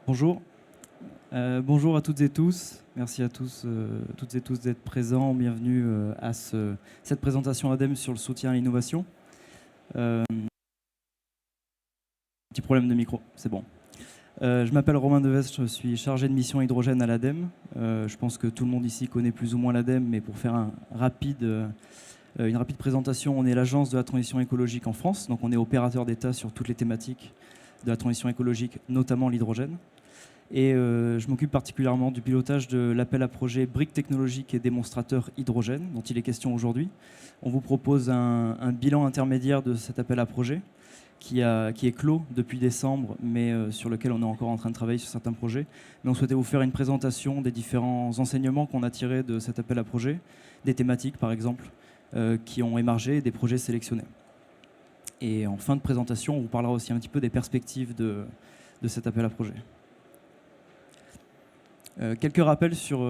Bonjour. Bonjour à toutes et tous. Merci à tous, toutes et tous d'être présents. Bienvenue à cette présentation ADEME sur le soutien à l'innovation. Petit problème de micro, c'est bon. Je m'appelle Romain Devestre, je suis chargé de mission hydrogène à l'ADEME. Je pense que tout le monde ici connaît plus ou moins l'ADEME, mais pour faire une rapide présentation, on est l'agence de la transition écologique en France. Donc on est opérateur d'État sur toutes les thématiques de la transition écologique, notamment l'hydrogène. Et je m'occupe particulièrement du pilotage de l'appel à projet briques technologiques et démonstrateurs hydrogène, dont il est question aujourd'hui. On vous propose un bilan intermédiaire de cet appel à projet qui est clos depuis décembre, mais sur lequel on est encore en train de travailler sur certains projets. Mais on souhaitait vous faire une présentation des différents enseignements qu'on a tirés de cet appel à projet, des thématiques par exemple, qui ont émergé et des projets sélectionnés. Et en fin de présentation, on vous parlera aussi un petit peu des perspectives de cet appel à projet. Quelques rappels sur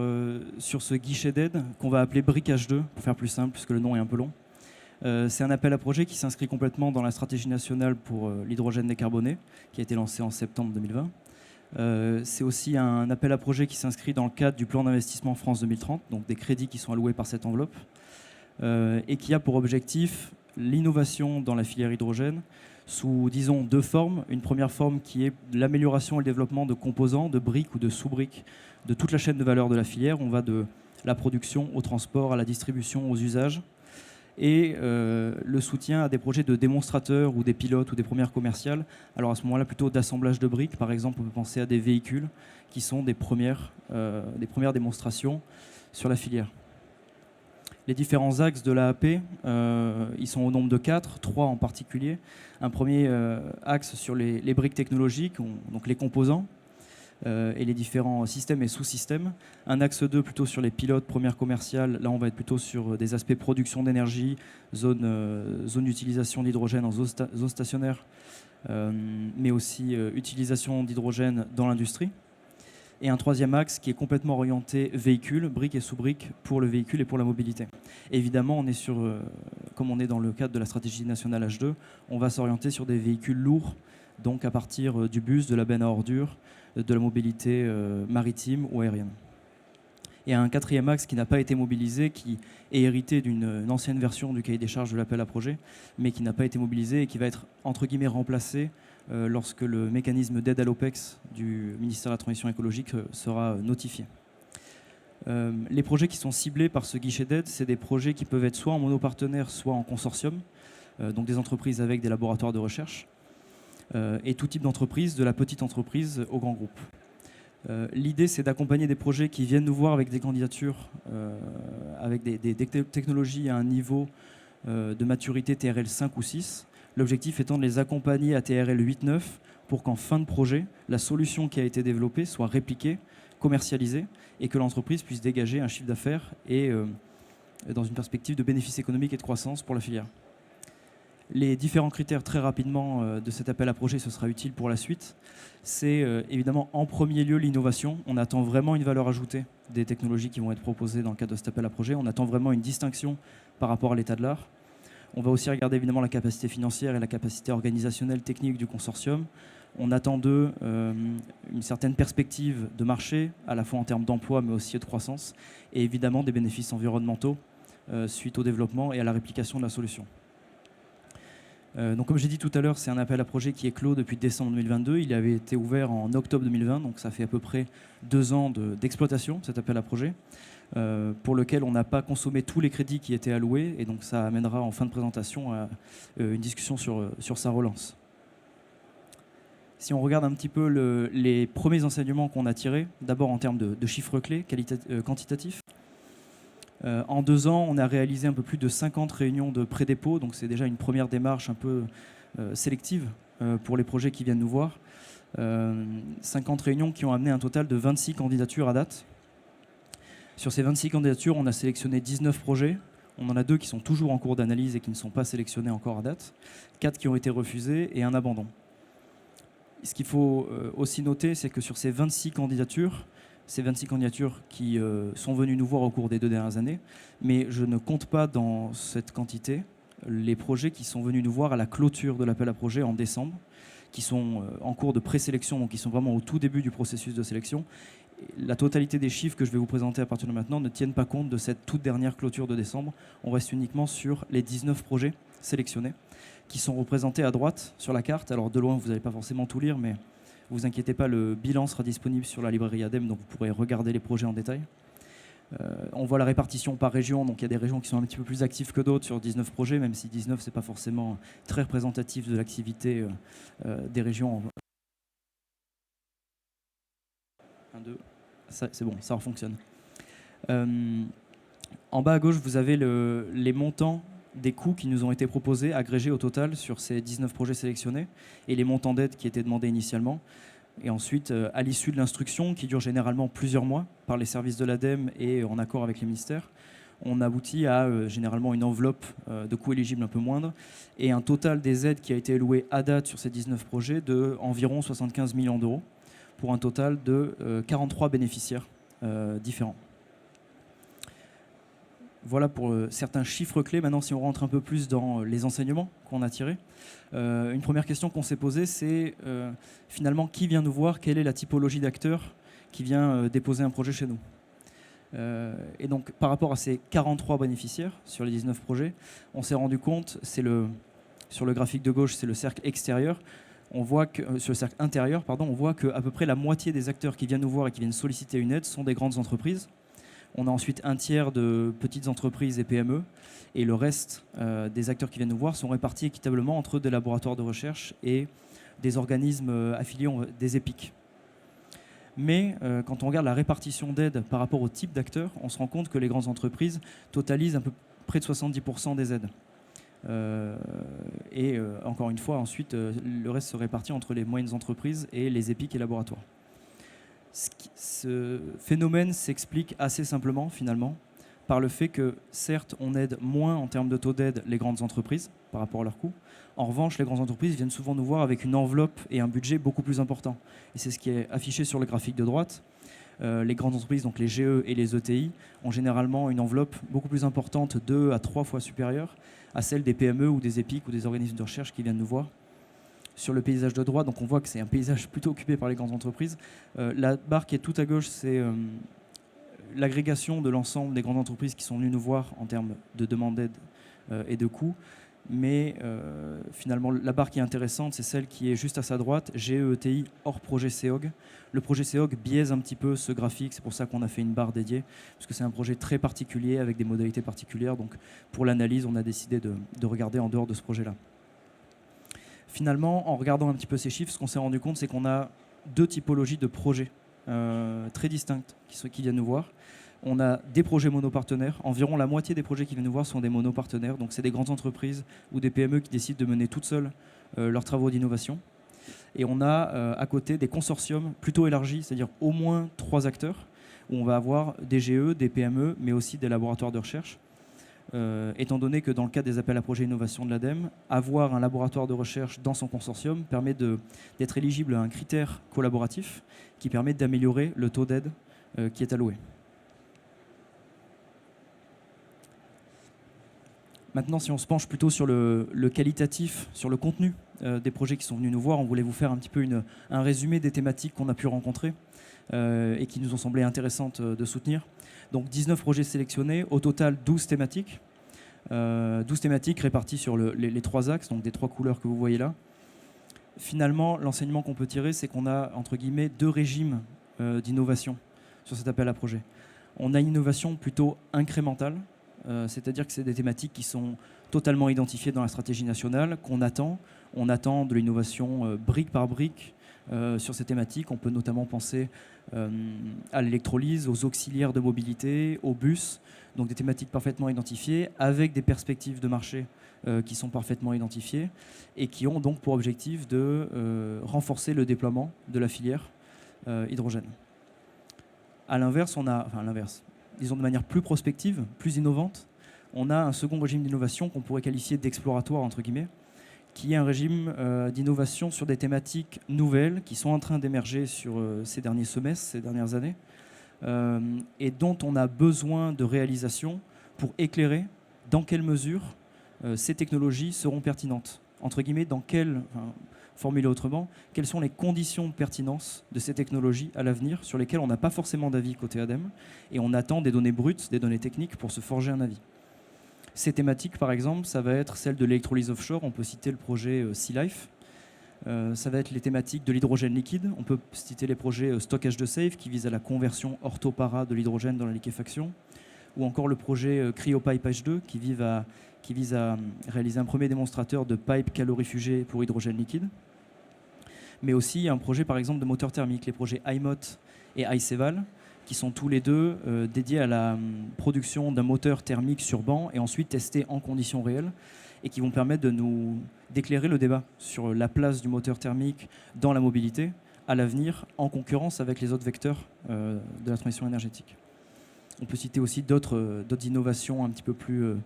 ce guichet d'aide qu'on va appeler Briquage 2, pour faire plus simple, puisque le nom est un peu long. C'est un appel à projet qui s'inscrit complètement dans la stratégie nationale pour l'hydrogène décarboné, qui a été lancée en septembre 2020. C'est aussi un appel à projet qui s'inscrit dans le cadre du plan d'investissement France 2030, donc des crédits qui sont alloués par cette enveloppe, et qui a pour objectif l'innovation dans la filière hydrogène, sous, disons, deux formes. Une première forme qui est l'amélioration et le développement de composants, de briques ou de sous-briques de toute la chaîne de valeur de la filière. On va de la production au transport, à la distribution, aux usages. Et le soutien à des projets de démonstrateurs ou des pilotes ou des premières commerciales. Alors à ce moment-là, plutôt d'assemblage de briques. Par exemple, on peut penser à des véhicules qui sont des premières démonstrations sur la filière. Les différents axes de l'AAP, ils sont au nombre de 4, 3 en particulier. Un premier axe sur les briques technologiques, donc les composants et les différents systèmes et sous-systèmes. Un axe 2 plutôt sur les pilotes premières commerciales. Là, on va être plutôt sur des aspects production d'énergie, zone d'utilisation d'hydrogène en zone stationnaire, mais aussi utilisation d'hydrogène dans l'industrie. Et un troisième axe qui est complètement orienté véhicule, briques et sous-briques pour le véhicule et pour la mobilité. Et évidemment, on est comme on est dans le cadre de la stratégie nationale H2, on va s'orienter sur des véhicules lourds, donc à partir du bus, de la benne à ordures, de la mobilité maritime ou aérienne. Et un quatrième axe qui n'a pas été mobilisé, qui est hérité d'une ancienne version du cahier des charges de l'appel à projet, mais qui n'a pas été mobilisé et qui va être, entre guillemets, remplacé lorsque le mécanisme d'aide à l'OPEX du ministère de la Transition écologique sera notifié. Les projets qui sont ciblés par ce guichet d'aide, c'est des projets qui peuvent être soit en monopartenaire, soit en consortium, donc des entreprises avec des laboratoires de recherche, et tout type d'entreprise, de la petite entreprise au grand groupe. L'idée, c'est d'accompagner des projets qui viennent nous voir avec des candidatures, avec des technologies à un niveau de maturité TRL 5 ou 6. L'objectif étant de les accompagner à TRL 8-9 pour qu'en fin de projet, la solution qui a été développée soit répliquée, commercialisée, et que l'entreprise puisse dégager un chiffre d'affaires et dans une perspective de bénéfices économiques et de croissance pour la filière. Les différents critères, très rapidement, de cet appel à projet, ce sera utile pour la suite. C'est évidemment en premier lieu l'innovation. On attend vraiment une valeur ajoutée des technologies qui vont être proposées dans le cadre de cet appel à projet. On attend vraiment une distinction par rapport à l'état de l'art. On va aussi regarder évidemment la capacité financière et la capacité organisationnelle technique du consortium. On attend d'eux une certaine perspective de marché, à la fois en termes d'emploi mais aussi de croissance, et évidemment des bénéfices environnementaux suite au développement et à la réplication de la solution. Donc comme j'ai dit tout à l'heure, c'est un appel à projet qui est clos depuis décembre 2022. Il avait été ouvert en octobre 2020, donc ça fait à peu près 2 ans d'exploitation, cet appel à projet, pour lequel on n'a pas consommé tous les crédits qui étaient alloués, et donc ça amènera en fin de présentation à une discussion sur sa relance. Si on regarde un petit peu les premiers enseignements qu'on a tirés, d'abord en termes de chiffres clés quantitatifs, en 2 ans, on a réalisé un peu plus de 50 réunions de pré-dépôt, donc c'est déjà une première démarche un peu sélective pour les projets qui viennent nous voir. 50 réunions qui ont amené un total de 26 candidatures à date. Sur ces 26 candidatures, on a sélectionné 19 projets. On en a 2 qui sont toujours en cours d'analyse et qui ne sont pas sélectionnés encore à date. 4 qui ont été refusés et un abandon. Ce qu'il faut aussi noter, c'est que sur ces 26 candidatures qui sont venues nous voir au cours des 2 dernières années, mais je ne compte pas dans cette quantité les projets qui sont venus nous voir à la clôture de l'appel à projet en décembre, qui sont en cours de présélection, donc qui sont vraiment au tout début du processus de sélection. La totalité des chiffres que je vais vous présenter à partir de maintenant ne tiennent pas compte de cette toute dernière clôture de décembre. On reste uniquement sur les 19 projets sélectionnés qui sont représentés à droite sur la carte. Alors de loin, vous n'allez pas forcément tout lire, mais ne vous inquiétez pas, le bilan sera disponible sur la librairie ADEME, donc vous pourrez regarder les projets en détail. On voit la répartition par région, donc il y a des régions qui sont un petit peu plus actives que d'autres sur 19 projets, même si 19, ce n'est pas forcément très représentatif de l'activité des régions. 1, 2, c'est bon, ça fonctionne. En bas à gauche, vous avez les montants des coûts qui nous ont été proposés, agrégés au total sur ces 19 projets sélectionnés, et les montants d'aide qui étaient demandés initialement. Et ensuite, à l'issue de l'instruction, qui dure généralement plusieurs mois par les services de l'ADEME et en accord avec les ministères, on aboutit à généralement une enveloppe de coûts éligibles un peu moindre et un total des aides qui a été alloué à date sur ces 19 projets de environ 75 millions d'euros pour un total de 43 bénéficiaires différents. Voilà pour certains chiffres clés. Maintenant, si on rentre un peu plus dans les enseignements qu'on a tirés, une première question qu'on s'est posée, c'est finalement qui vient nous voir, quelle est la typologie d'acteurs qui vient déposer un projet chez nous. Et donc, par rapport à ces 43 bénéficiaires sur les 19 projets, on s'est rendu compte, sur le graphique de gauche, c'est le cercle extérieur, on voit que, sur le cercle intérieur, pardon, on voit qu'à peu près la moitié des acteurs qui viennent nous voir et qui viennent solliciter une aide sont des grandes entreprises. On a ensuite un tiers de petites entreprises et PME, et le reste des acteurs qui viennent nous voir sont répartis équitablement entre des laboratoires de recherche et des organismes affiliés, des EPIC. Mais quand on regarde la répartition d'aide par rapport au type d'acteurs, on se rend compte que les grandes entreprises totalisent à peu près de 70% des aides. Encore une fois, ensuite, le reste se répartit entre les moyennes entreprises et les EPIC et laboratoires. Ce phénomène s'explique assez simplement, finalement, par le fait que, certes, on aide moins en termes de taux d'aide les grandes entreprises par rapport à leurs coûts. En revanche, les grandes entreprises viennent souvent nous voir avec une enveloppe et un budget beaucoup plus important. Et c'est ce qui est affiché sur le graphique de droite. Les grandes entreprises, donc les GE et les ETI, ont généralement une enveloppe beaucoup plus importante, 2 à 3 fois supérieure à celle des PME ou des EPIC ou des organismes de recherche qui viennent nous voir. Sur le paysage de droite, donc on voit que c'est un paysage plutôt occupé par les grandes entreprises. La barre qui est tout à gauche, c'est l'agrégation de l'ensemble des grandes entreprises qui sont venues nous voir en termes de demande d'aide et de coûts. Mais finalement, la barre qui est intéressante, c'est celle qui est juste à sa droite, GE-ETI hors projet CEOG. Le projet CEOG biaise un petit peu ce graphique, c'est pour ça qu'on a fait une barre dédiée, parce que c'est un projet très particulier avec des modalités particulières. Donc pour l'analyse, on a décidé de regarder en dehors de ce projet-là. Finalement, en regardant un petit peu ces chiffres, ce qu'on s'est rendu compte, c'est qu'on a 2 typologies de projets très distinctes qui viennent nous voir. On a des projets monopartenaires. Environ la moitié des projets qui viennent nous voir sont des monopartenaires. Donc, c'est des grandes entreprises ou des PME qui décident de mener toutes seules leurs travaux d'innovation. Et on a à côté des consortiums plutôt élargis, c'est-à-dire au moins 3 acteurs, où on va avoir des GE, des PME, mais aussi des laboratoires de recherche. Étant donné que dans le cadre des appels à projets innovation de l'ADEME, avoir un laboratoire de recherche dans son consortium permet d'être éligible à un critère collaboratif qui permet d'améliorer le taux d'aide qui est alloué. Maintenant, si on se penche plutôt sur le qualitatif, sur le contenu des projets qui sont venus nous voir, on voulait vous faire un petit peu un résumé des thématiques qu'on a pu rencontrer et qui nous ont semblé intéressantes de soutenir. Donc 19 projets sélectionnés, au total 12 thématiques. 12 thématiques réparties sur les 3 axes, donc des 3 couleurs que vous voyez là. Finalement, l'enseignement qu'on peut tirer, c'est qu'on a, entre guillemets, 2 régimes d'innovation sur cet appel à projet. On a une innovation plutôt incrémentale, c'est-à-dire que c'est des thématiques qui sont totalement identifiées dans la stratégie nationale, qu'on attend. On attend de l'innovation brique par brique sur ces thématiques. On peut notamment penser à l'électrolyse, aux auxiliaires de mobilité, aux bus, donc des thématiques parfaitement identifiées, avec des perspectives de marché qui sont parfaitement identifiées et qui ont donc pour objectif de renforcer le déploiement de la filière hydrogène. À l'inverse, disons de manière plus prospective, plus innovante, on a un second régime d'innovation qu'on pourrait qualifier d'exploratoire, entre guillemets, qui est un régime d'innovation sur des thématiques nouvelles qui sont en train d'émerger sur ces derniers semestres, ces dernières années, et dont on a besoin de réalisation pour éclairer dans quelle mesure ces technologies seront pertinentes. Entre guillemets, Formulé autrement, quelles sont les conditions de pertinence de ces technologies à l'avenir sur lesquelles on n'a pas forcément d'avis côté ADEME et on attend des données brutes, des données techniques pour se forger un avis. Ces thématiques, par exemple, ça va être celle de l'électrolyse offshore. On peut citer le projet Sea Life. Ça va être les thématiques de l'hydrogène liquide. On peut citer les projets Stockage de Safe qui visent à la conversion orthopara de l'hydrogène dans la liquéfaction. Ou encore le projet CryoPipe H2 qui vise à réaliser un premier démonstrateur de pipe calorifugée pour hydrogène liquide. Mais aussi un projet par exemple de moteur thermique, les projets iMOT et iCeval, qui sont tous les deux dédiés à la production d'un moteur thermique sur banc et ensuite testés en conditions réelles et qui vont permettre d'éclairer le débat sur la place du moteur thermique dans la mobilité à l'avenir en concurrence avec les autres vecteurs de la transition énergétique. On peut citer aussi d'autres innovations un petit peu plus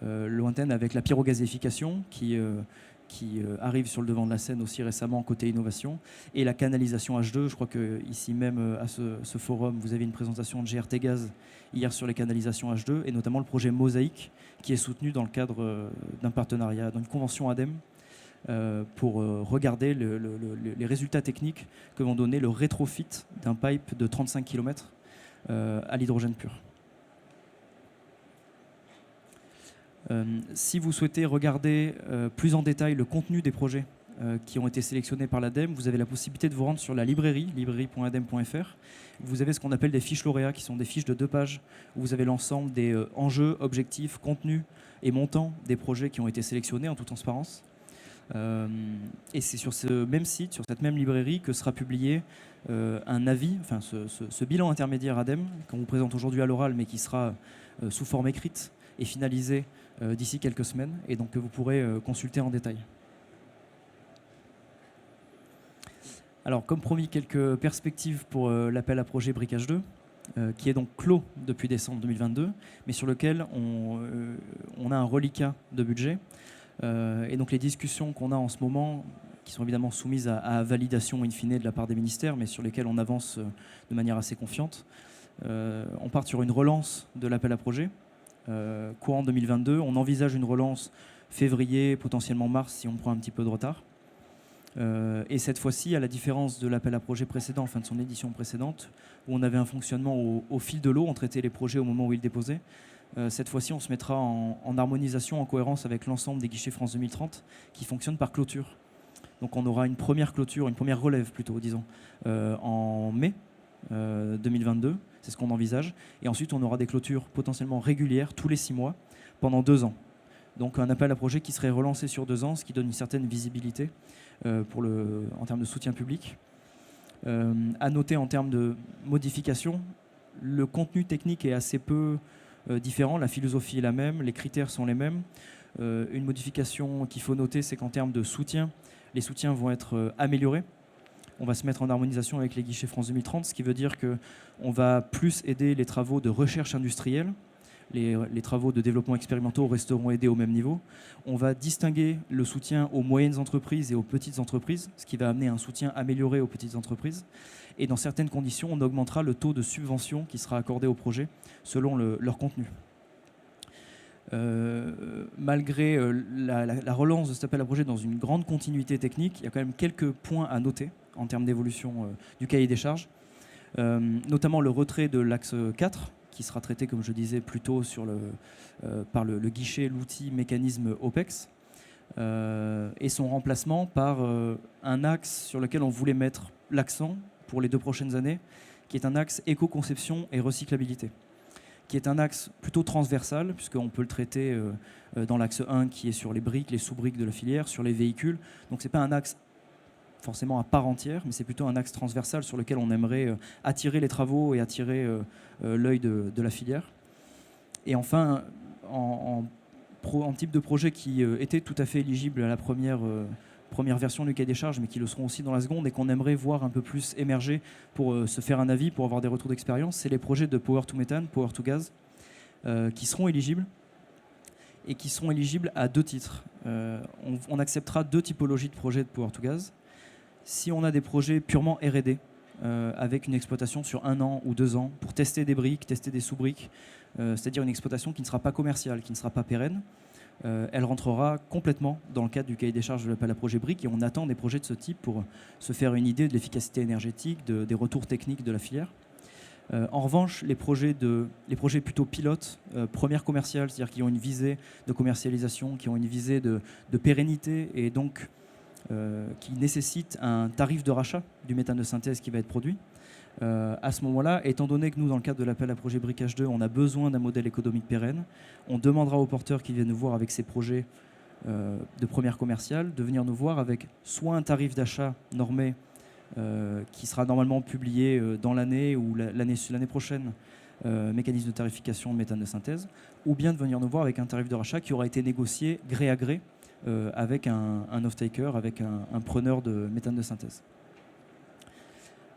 lointaines avec la pyrogazéification qui arrive sur le devant de la scène aussi récemment côté innovation, et la canalisation H2. Je crois qu'ici même à ce forum, vous avez une présentation de GRT Gaz hier sur les canalisations H2, et notamment le projet Mosaïque qui est soutenu dans le cadre d'un partenariat, d'une convention ADEME, pour regarder les résultats techniques que vont donner le rétrofit d'un pipe de 35 km à l'hydrogène pur. Si vous souhaitez regarder plus en détail le contenu des projets qui ont été sélectionnés par l'ADEME, vous avez la possibilité de vous rendre sur la librairie.ademe.fr. Vous avez ce qu'on appelle des fiches lauréats, qui sont des fiches de 2 pages, où vous avez l'ensemble des enjeux, objectifs, contenus et montants des projets qui ont été sélectionnés en toute transparence. Et c'est sur ce même site, sur cette même librairie, que sera publié un avis, enfin ce bilan intermédiaire ADEME, qu'on vous présente aujourd'hui à l'oral, mais qui sera sous forme écrite et finalisé d'ici quelques semaines, et donc que vous pourrez consulter en détail. Alors, comme promis, quelques perspectives pour l'appel à projet Brick H2, qui est donc clos depuis décembre 2022, mais sur lequel on a un reliquat de budget. Et donc les discussions qu'on a en ce moment, qui sont évidemment soumises à validation in fine de la part des ministères, mais sur lesquelles on avance de manière assez confiante, on part sur une relance de l'appel à projet. Courant 2022, on envisage une relance février, potentiellement mars, si on prend un petit peu de retard. Et cette fois-ci, à la différence de l'appel à projet précédent, enfin de son édition précédente, où on avait un fonctionnement au fil de l'eau, on traitait les projets au moment où ils déposaient. Cette fois-ci, on se mettra en harmonisation, en cohérence avec l'ensemble des guichets France 2030 qui fonctionnent par clôture. Donc on aura une première clôture, une première relève plutôt, disons, en mai 2022. C'est ce qu'on envisage. Et ensuite, on aura des clôtures potentiellement régulières tous les 6 mois pendant 2 ans. Donc un appel à projet qui serait relancé sur 2 ans, ce qui donne une certaine visibilité en termes de soutien public. À noter en termes de modification, le contenu technique est assez peu différent, la philosophie est la même, les critères sont les mêmes. Une modification qu'il faut noter, c'est qu'en termes de soutien, les soutiens vont être améliorés. On va se mettre en harmonisation avec les guichets France 2030, ce qui veut dire qu'on va plus aider les travaux de recherche industrielle. Les travaux de développement expérimentaux resteront aidés au même niveau. On va distinguer le soutien aux moyennes entreprises et aux petites entreprises, ce qui va amener un soutien amélioré aux petites entreprises. Et dans certaines conditions, on augmentera le taux de subvention qui sera accordé au projet selon leur contenu. Malgré la relance de cet appel à projet dans une grande continuité technique, il y a quand même quelques points à noter en termes d'évolution du cahier des charges, notamment le retrait de l'axe 4, qui sera traité, comme je disais, plutôt par le guichet, l'outil, mécanisme OPEX, et son remplacement par un axe sur lequel on voulait mettre l'accent pour les 2 prochaines années, qui est un axe éco-conception et recyclabilité, qui est un axe plutôt transversal, puisqu'on peut le traiter dans l'axe 1, qui est sur les briques, les sous-briques de la filière, sur les véhicules. Donc ce n'est pas un axe forcément à part entière, mais c'est plutôt un axe transversal sur lequel on aimerait attirer les travaux et attirer l'œil de la filière. Et enfin, en type de projet qui était tout à fait éligible à la première version du cahier des charges, mais qui le seront aussi dans la seconde, et qu'on aimerait voir un peu plus émerger pour se faire un avis, pour avoir des retours d'expérience, c'est les projets de Power to Méthane, Power to Gaz, qui seront éligibles, et qui seront éligibles à 2 titres. On acceptera 2 typologies de projets de Power to Gaz. Si on a des projets purement R&D, avec une exploitation sur 1 an ou 2 ans, pour tester des briques, tester des sous-briques, c'est-à-dire une exploitation qui ne sera pas commerciale, qui ne sera pas pérenne, elle rentrera complètement dans le cadre du cahier des charges de l'appel à projet BRIC, et on attend des projets de ce type pour se faire une idée de l'efficacité énergétique, des retours techniques de la filière. En revanche, les projets plutôt pilotes, première commerciale, c'est-à-dire qui ont une visée de commercialisation, qui ont une visée de pérennité, et donc qui nécessitent un tarif de rachat du méthane de synthèse qui va être produit. À ce moment-là, étant donné que nous, dans le cadre de l'appel à projet Briquage 2, on a besoin d'un modèle économique pérenne, on demandera aux porteurs qui viennent nous voir avec ces projets de première commerciale de venir nous voir avec soit un tarif d'achat normé qui sera normalement publié dans l'année ou l'année prochaine, mécanisme de tarification de méthane de synthèse, ou bien de venir nous voir avec un tarif de rachat qui aura été négocié gré à gré avec un off-taker, avec un preneur de méthane de synthèse.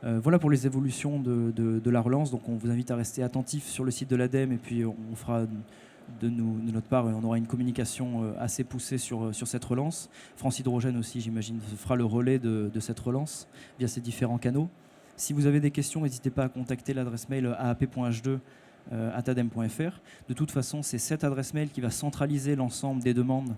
Voilà pour les évolutions de la relance. Donc on vous invite à rester attentif sur le site de l'ADEME, et puis on fera de notre part, on aura une communication assez poussée sur cette relance. France Hydrogène aussi, j'imagine, fera le relais de cette relance via ces différents canaux. Si vous avez des questions, n'hésitez pas à contacter l'adresse mail aap.h2@adem.fr. De toute façon, c'est cette adresse mail qui va centraliser l'ensemble des demandes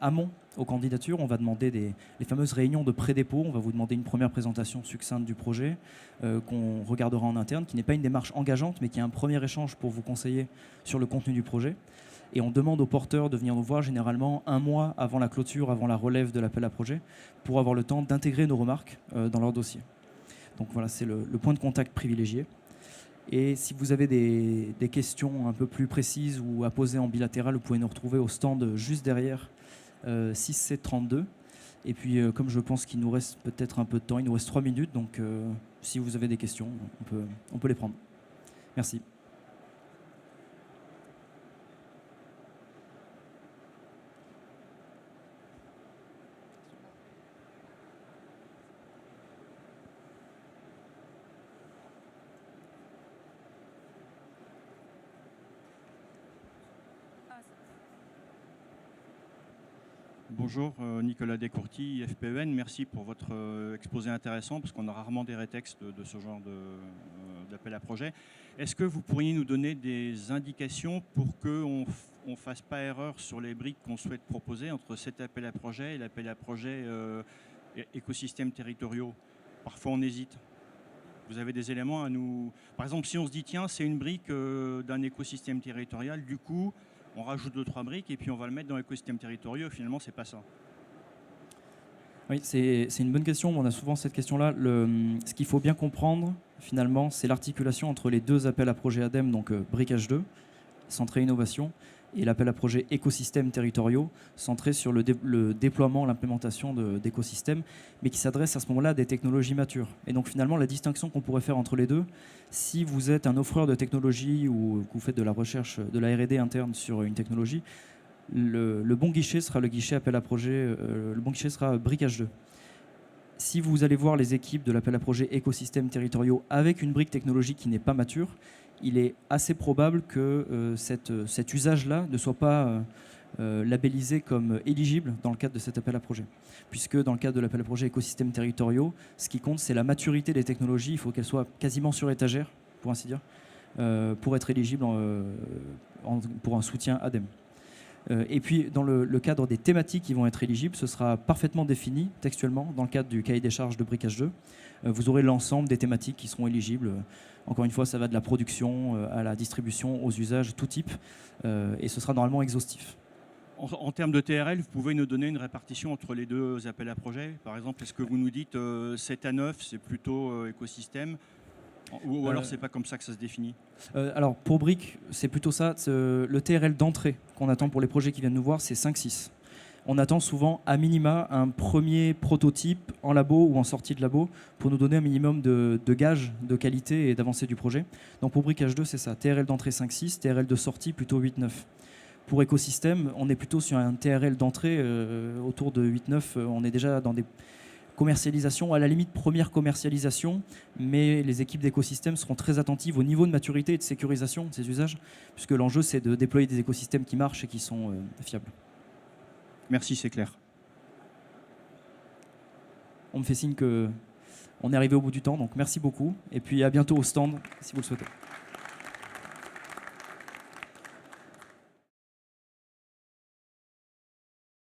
amont aux candidatures. On va demander les fameuses réunions de pré-dépôt. On va vous demander une première présentation succincte du projet qu'on regardera en interne, qui n'est pas une démarche engageante, mais qui est un premier échange pour vous conseiller sur le contenu du projet. Et on demande aux porteurs de venir nous voir généralement un mois avant la clôture, avant la relève de l'appel à projet, pour avoir le temps d'intégrer nos remarques dans leur dossier. Donc voilà, c'est le point de contact privilégié. Et si vous avez des questions un peu plus précises ou à poser en bilatéral, vous pouvez nous retrouver au stand juste derrière 6C32. Et puis comme je pense qu'il nous reste peut-être un peu de temps, il nous reste 3 minutes, donc si vous avez des questions, on peut les prendre. Merci. Bonjour, Nicolas Descourtis, IFPEN. Merci pour votre exposé intéressant, parce qu'on a rarement des rétextes de ce genre d'appel à projet. Est-ce que vous pourriez nous donner des indications pour qu'on ne fasse pas erreur sur les briques qu'on souhaite proposer entre cet appel à projet et l'appel à projet écosystèmes territoriaux? Parfois on hésite. Vous avez des éléments à nous... Par exemple, si on se dit, tiens, c'est une brique d'un écosystème territorial, du coup... on rajoute 2-3 briques et puis on va le mettre dans l'écosystème territorial. Finalement, c'est pas ça. Oui, c'est une bonne question. On a souvent cette question-là. Ce qu'il faut bien comprendre, finalement, c'est l'articulation entre les deux appels à projet ADEME, donc Briquage 2, centré innovation, et l'appel à projet écosystèmes territoriaux, centré sur le déploiement, l'implémentation d'écosystèmes, mais qui s'adresse à ce moment-là à des technologies matures. Et donc finalement, la distinction qu'on pourrait faire entre les deux, si vous êtes un offreur de technologie ou que vous faites de la recherche, de la R&D interne sur une technologie, le bon guichet sera le guichet appel à projet, le bon guichet sera Briquage 2. Si vous allez voir les équipes de l'appel à projet écosystèmes territoriaux avec une brique technologique qui n'est pas mature, il est assez probable que cet usage-là ne soit pas labellisé comme éligible dans le cadre de cet appel à projet. Puisque dans le cadre de l'appel à projet écosystèmes territoriaux, ce qui compte, c'est la maturité des technologies. Il faut qu'elles soient quasiment sur étagère, pour ainsi dire, pour être éligible pour un soutien ADEME. Et puis, dans le cadre des thématiques qui vont être éligibles, ce sera parfaitement défini textuellement dans le cadre du cahier des charges de Briquage 2. Vous aurez l'ensemble des thématiques qui seront éligibles. Encore une fois, ça va de la production à la distribution, aux usages, tout type. Et ce sera normalement exhaustif. En termes de TRL, vous pouvez nous donner une répartition entre les deux appels à projet? Par exemple, est-ce que vous nous dites 7 à 9, c'est plutôt écosystème? Ou alors c'est pas comme ça que ça se définit? Alors pour Brick, c'est plutôt ça. Le TRL d'entrée qu'on attend pour les projets qui viennent nous voir, c'est 5-6. On attend souvent à minima un premier prototype en labo ou en sortie de labo pour nous donner un minimum de gages de qualité et d'avancée du projet. Donc pour Briquage 2, c'est ça. TRL d'entrée 5-6, TRL de sortie plutôt 8-9. Pour écosystème, on est plutôt sur un TRL d'entrée autour de 8-9. On est déjà dans des commercialisation, à la limite première commercialisation, mais les équipes d'écosystèmes seront très attentives au niveau de maturité et de sécurisation de ces usages, puisque l'enjeu c'est de déployer des écosystèmes qui marchent et qui sont fiables. Merci, c'est clair. On me fait signe qu'on est arrivé au bout du temps, donc merci beaucoup, et puis à bientôt au stand, si vous le souhaitez.